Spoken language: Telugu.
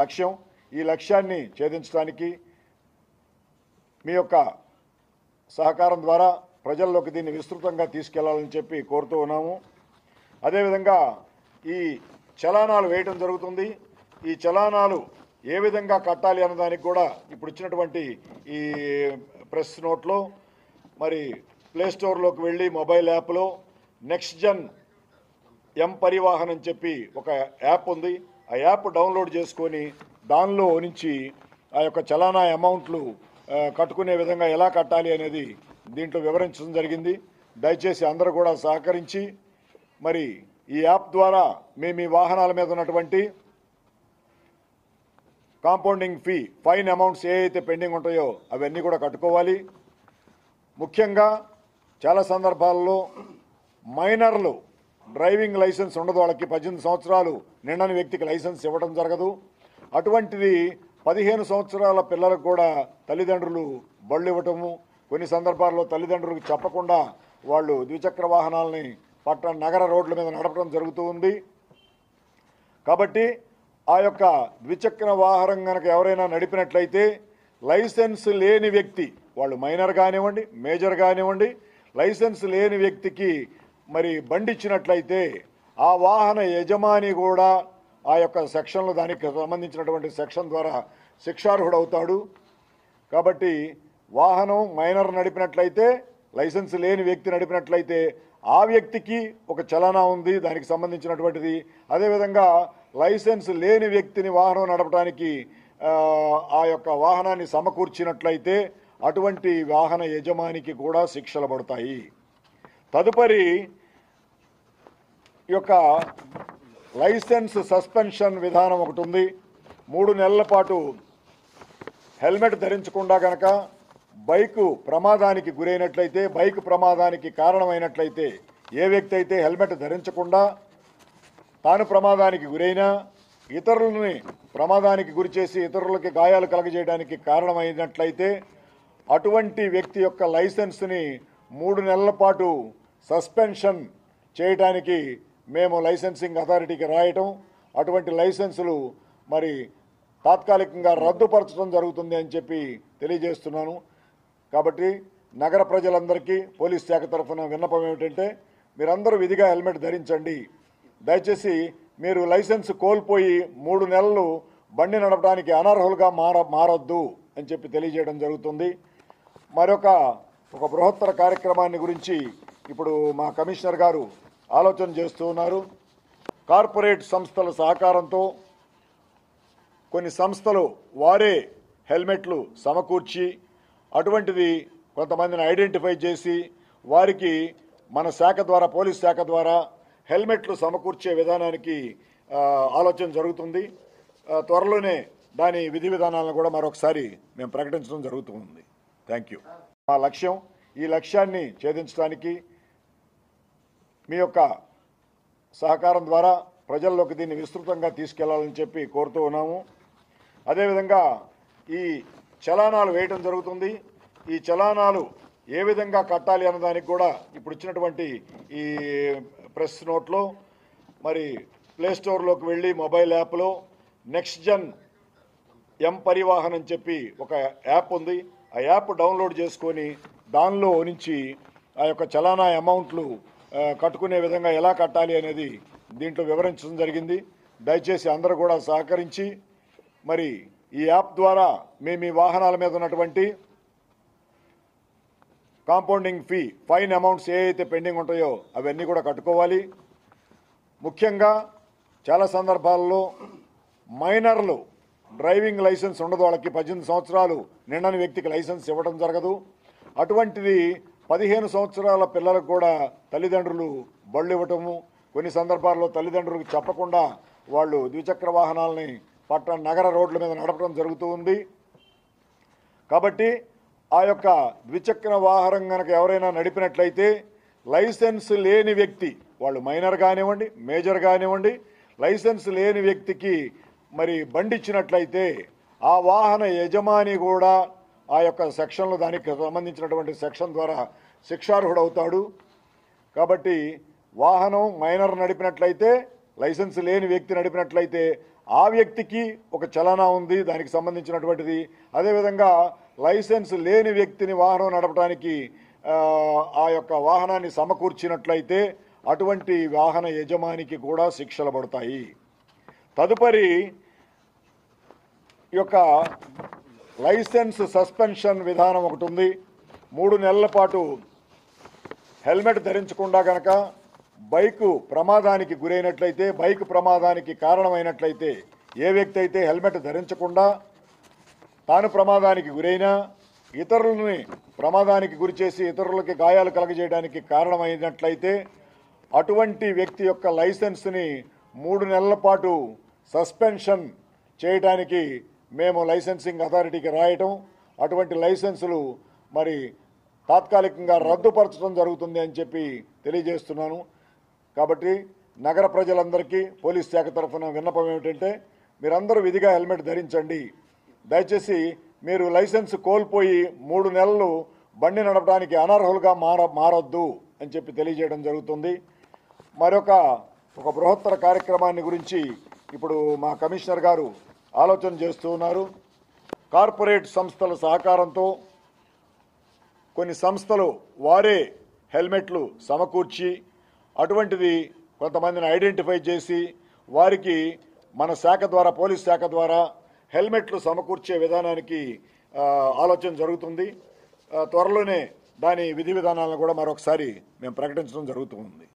లక్ష్యం. ఈ లక్ష్యాన్ని ఛేదించడానికి మీ యొక్క సహకారం ద్వారా ప్రజల్లోకి దీన్ని విస్తృతంగా తీసుకెళ్లాలని చెప్పి కోరుతూ ఉన్నాము. అదేవిధంగా ఈ చలానాలు వేయటం జరుగుతుంది. ఈ చలానాలు ఏ విధంగా కట్టాలి అన్నదానికి కూడా ఇప్పుడు ఇచ్చినటువంటి ఈ ప్రెస్ నోట్లో మరి ప్లే స్టోర్లోకి వెళ్ళి మొబైల్ యాప్లో నెక్స్ట్ జన్ ఎం పరివాహన్ అని చెప్పి ఒక యాప్ ఉంది. ఆ యాప్ డౌన్లోడ్ చేసుకొని దానిలో నుంచి ఆ యొక్క చలానా అమౌంట్లు కట్టుకునే విధంగా ఎలా కట్టాలి అనేది దీంట్లో వివరించడం జరిగింది. దయచేసి అందరూ కూడా సహకరించి మరి ఈ యాప్ ద్వారా మేము ఈ వాహనాల మీద ఉన్నటువంటి కాంపౌండింగ్ ఫీ, ఫైన్ అమౌంట్స్ ఏ అయితే పెండింగ్ ఉంటాయో అవన్నీ కూడా కట్టుకోవాలి. ముఖ్యంగా చాలా సందర్భాల్లో మైనర్లు డ్రైవింగ్ లైసెన్స్ ఉండదు, వాళ్ళకి 18 సంవత్సరాలు నిండని వ్యక్తికి లైసెన్స్ ఇవ్వడం జరగదు. అటువంటిది 15 సంవత్సరాల పిల్లలకు కూడా తల్లిదండ్రులు బళ్ళు ఇవ్వటము, కొన్ని సందర్భాల్లో తల్లిదండ్రులకు చెప్పకుండా వాళ్ళు ద్విచక్ర వాహనాలని నగర రోడ్ల మీద నడపడం జరుగుతూ ఉంది. కాబట్టి ఆ యొక్క ద్విచక్ర వాహనం కనుక ఎవరైనా నడిపినట్లయితే లైసెన్స్ లేని వ్యక్తి, వాళ్ళు మైనర్ కానివ్వండి, మేజర్ కానివ్వండి, లైసెన్స్ లేని వ్యక్తికి మరి బండి ఇచ్చినట్లయితే ఆ వాహన యజమాని కూడా ఆ యొక్క సెక్షన్లు, దానికి సంబంధించినటువంటి సెక్షన్ ద్వారా శిక్షార్హుడవుతాడు. కాబట్టి వాహనం మైనర్ నడిపినట్లయితే, లైసెన్స్ లేని వ్యక్తి నడిపినట్లయితే ఆ వ్యక్తికి ఒక చలానా ఉంది దానికి సంబంధించినటువంటిది. అదేవిధంగా లైసెన్స్ లేని వ్యక్తిని వాహనం నడపడానికి ఆ యొక్క వాహనాన్ని సమకూర్చినట్లయితే అటువంటి వాహన యజమానికి కూడా శిక్షలు పడతాయి. తదుపరి ఈ యొక్క లైసెన్స్ సస్పెన్షన్ విధానం ఒకటి ఉంది. 3 నెలల పాటు హెల్మెట్ ధరించకుండా కనుక బైకు ప్రమాదానికి గురైనట్లయితే, బైక్ ప్రమాదానికి కారణమైనట్లయితే, ఏ వ్యక్తి అయితే హెల్మెట్ ధరించకుండా తాను ప్రమాదానికి గురైనా ఇతరులని ప్రమాదానికి గురి చేసి ఇతరులకి గాయాలు కలగజేయడానికి కారణమైనట్లయితే అటువంటి వ్యక్తి యొక్క లైసెన్స్ని 3 నెలల పాటు సస్పెన్షన్ చేయడానికి మేము లైసెన్సింగ్ అథారిటీకి రాయటం, అటువంటి లైసెన్సులు మరి తాత్కాలికంగా రద్దుపరచడం జరుగుతుంది అని చెప్పి తెలియజేస్తున్నాను. కాబట్టి నగర ప్రజలందరికీ పోలీస్ శాఖ తరఫున విన్నపం ఏమిటంటే, మీరందరూ విధిగా హెల్మెట్ ధరించండి. దయచేసి మీరు లైసెన్స్ కోల్పోయి 3 నెలలు బండి నడపడానికి అనర్హులుగా మారొద్దు అని చెప్పి తెలియజేయడం జరుగుతుంది. మరొక బృహత్తర కార్యక్రమాన్ని గురించి ఇప్పుడు మా కమిషనర్ గారు ఆలోచన చేస్తూ ఉన్నారు. కార్పొరేట్ సంస్థల సహకారంతో కొన్ని సంస్థలు వారే హెల్మెట్లు సమకూర్చి అటువంటిది కొంతమందిని ఐడెంటిఫై చేసి వారికి మన శాఖ ద్వారా, పోలీస్ శాఖ ద్వారా హెల్మెట్లు సమకూర్చే విధానానికి ఆలోచన జరుగుతుంది. త్వరలోనే దాని విధి విధానాలను కూడా మరొకసారి మేము ప్రకటించడం జరుగుతుంది. Thank you. మా లక్ష్యం. ఈ లక్ష్యాన్ని ఛేదించడానికి మీ యొక్క సహకారం ద్వారా ప్రజల్లోకి దీన్ని విస్తృతంగా తీసుకెళ్లాలని చెప్పి కోరుతూ ఉన్నాము. అదేవిధంగా ఈ చలానాలు వేయటం జరుగుతుంది. ఈ చలానాలు ఏ విధంగా కట్టాలి అన్నదానికి కూడా ఇప్పుడు ఇచ్చినటువంటి ఈ ప్రెస్ నోట్లో మరి ప్లే స్టోర్లోకి వెళ్ళి మొబైల్ యాప్లో నెక్స్ట్ జన్ ఎం పరివాహన్ అని చెప్పి ఒక యాప్ ఉంది. ఆ యాప్ డౌన్లోడ్ చేసుకొని దానిలో నుంచి ఆ యొక్క చలానా అమౌంట్లు కట్టుకునే విధంగా ఎలా కట్టాలి అనేది దీంట్లో వివరించడం జరిగింది. దయచేసి అందరూ కూడా సహకరించి మరి ఈ యాప్ ద్వారా మేము ఈ వాహనాల మీద ఉన్నటువంటి కాంపౌండింగ్ ఫీ, ఫైన్ అమౌంట్స్ ఏ అయితే పెండింగ్ ఉంటాయో అవన్నీ కూడా కట్టుకోవాలి. ముఖ్యంగా చాలా సందర్భాల్లో మైనర్లు డ్రైవింగ్ లైసెన్స్ ఉండదు, వాళ్ళకి 18 సంవత్సరాలు నిండని వ్యక్తికి లైసెన్స్ ఇవ్వడం జరగదు. అటువంటిది 15 సంవత్సరాల పిల్లలకు కూడా తల్లిదండ్రులు బళ్ళు ఇవ్వటము, కొన్ని సందర్భాల్లో తల్లిదండ్రులకు చెప్పకుండా వాళ్ళు ద్విచక్ర వాహనాలని నగర రోడ్ల మీద నడపడం జరుగుతూ ఉంది. కాబట్టి ఆ యొక్క ద్విచక్ర వాహనం కనుక ఎవరైనా నడిపినట్లయితే లైసెన్స్ లేని వ్యక్తి, వాళ్ళు మైనర్ కానివ్వండి, మేజర్ కానివ్వండి, లైసెన్స్ లేని వ్యక్తికి మరి బండి ఇచ్చినట్లయితే ఆ వాహన యజమాని కూడా ఆ యొక్క సెక్షన్లు, దానికి సంబంధించినటువంటి సెక్షన్ ద్వారా శిక్షార్హుడవుతాడు. కాబట్టి వాహనం మైనర్ నడిపినట్లయితే, లైసెన్స్ లేని వ్యక్తి నడిపినట్లయితే ఆ వ్యక్తికి ఒక చలానా ఉంది దానికి సంబంధించినటువంటిది. అదేవిధంగా లైసెన్స్ లేని వ్యక్తిని వాహనం నడపడానికి ఆ యొక్క వాహనాన్ని సమకూర్చినట్లయితే అటువంటి వాహన యజమానికి కూడా శిక్షలు పడతాయి. తదుపరి ఈ యొక్క లైసెన్స్ సస్పెన్షన్ విధానం ఒకటి ఉంది. 3 నెలల పాటు హెల్మెట్ ధరించకుండా గనక బైకు ప్రమాదానికి గురైనట్లయితే, బైక్ ప్రమాదానికి కారణమైనట్లయితే, ఏ వ్యక్తి అయితే హెల్మెట్ ధరించకుండా తాను ప్రమాదానికి గురైనా ఇతరులని ప్రమాదానికి గురి చేసి ఇతరులకి గాయాలు కలగజేయడానికి కారణమైనట్లయితే అటువంటి వ్యక్తి యొక్క లైసెన్స్ని 3 నెలల పాటు సస్పెన్షన్ చేయడానికి మేము లైసెన్సింగ్ అథారిటీకి రాయటం, అటువంటి లైసెన్సులు మరి తాత్కాలికంగా రద్దుపరచడం జరుగుతుంది అని చెప్పి తెలియజేస్తున్నాను. కాబట్టి నగర ప్రజలందరికీ పోలీస్ శాఖ తరఫున విన్నపం ఏమిటంటే, మీరందరూ విధిగా హెల్మెట్ ధరించండి. దయచేసి మీరు లైసెన్స్ కోల్పోయి 3 నెలలు బండి నడపడానికి అనర్హులుగా మారొద్దు అని చెప్పి తెలియజేయడం జరుగుతుంది. ఒక బృహత్తర కార్యక్రమాన్ని గురించి ఇప్పుడు మా కమిషనర్ గారు ఆలోచన చేస్తూ ఉన్నారు. కార్పొరేట్ సంస్థల సహకారంతో కొన్ని సంస్థలు వారే హెల్మెట్లు సమకూర్చి అటువంటిది కొంతమందిని ఐడెంటిఫై చేసి వారికి మన శాఖ ద్వారా, పోలీస్ శాఖ ద్వారా హెల్మెట్లు సమకూర్చే విధానానికి ఆలోచన జరుగుతుంది. త్వరలోనే దాని విధి విధానాలను కూడా మరొకసారి మేము ప్రకటించడం జరుగుతుంది.